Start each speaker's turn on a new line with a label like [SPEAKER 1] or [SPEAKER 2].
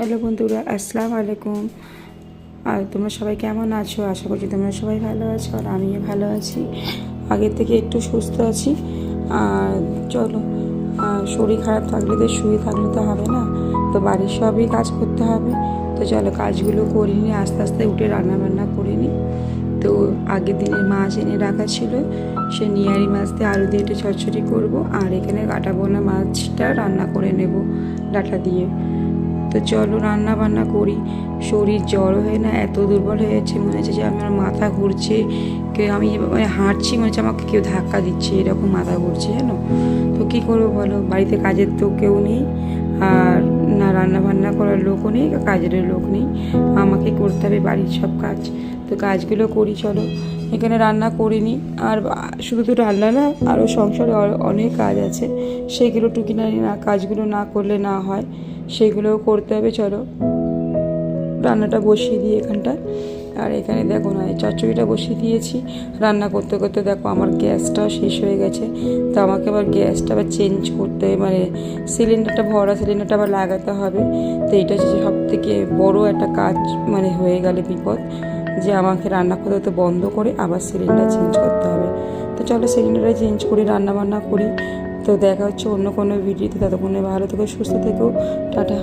[SPEAKER 1] Hello বন্ধুরা, আসসালামু আলাইকুম। আর তোমরা সবাই কেমন আছো? আশা করছি তোমরা সবাই ভালো আছো, আর আমিও ভালো আছি। আগের থেকে একটু সুস্থ আছি। আর চলো, শরীর খারাপ থাকলে তো শুয়ে থাকলে তো হবে না, তো বাড়ির সবই কাজ করতে হবে। তো চলো কাজগুলো করে নিই, আস্তে আস্তে উঠে রান্নাবান্না করে নিই। তো আগের দিনের মাছ এনে রাখা ছিল, সে নিয়ারি মাছ দিয়ে আলু দিয়ে একটু চচ্চড়ি করবো, আর এখানে কাটা বোনা মাছটা রান্না করে নেব ডাঁটা দিয়ে। তো চলো রান্না বান্না করি। শরীর জ্বর হয়ে না এত দুর্বল হয়ে যাচ্ছে, মনে হচ্ছে যে আমার মাথা ঘুরছে, কেউ আমি হাঁটছি মনে হচ্ছে আমাকে কেউ ধাক্কা দিচ্ছে, এরকম মাথা ঘুরছে জানো। তো কী করবো বলো, বাড়িতে কাজের তো কেউ নেই, আর না রান্না বান্না করার লোকও নেই, কাজের লোক নেই, আমাকে করতে হবে বাড়ির সব কাজ। তো কাজগুলো করি চলো। এখানে রান্না করিনি, আর শুধু তো রান্না না, আরও সংসারে অনেক কাজ আছে, সেগুলো টুকিনারি না কাজগুলো না করলে না হয়, সেগুলোও করতে হবে। চলো রান্নাটা বসিয়ে দিই এখানটা। আর এখানে দেখো না, এই চচ্চড়িটা বসিয়ে দিয়েছি। রান্না করতে করতে দেখো আমার গ্যাসটাও শেষ হয়ে গেছে, তো আমাকে আবার গ্যাসটা আবার চেঞ্জ করতে, মানে সিলিন্ডারটা ভরা সিলিন্ডারটা আবার লাগাতে হবে। তো এটা হচ্ছে সব থেকে বড়ো একটা কাজ, মানে হয়ে গেলে বিপদ, যে আমাকে রান্না করতে তো বন্ধ করে আবার সিলিন্ডার চেঞ্জ করতে হবে। তো চলো সিলিন্ডারটা চেঞ্জ করি, রান্না বান্না করি। তো দেখা হচ্ছে অন্য কোনো ভিডিওতে, ততক্ষণে ভালো থেকো, সুস্থ থেকো, টাটা।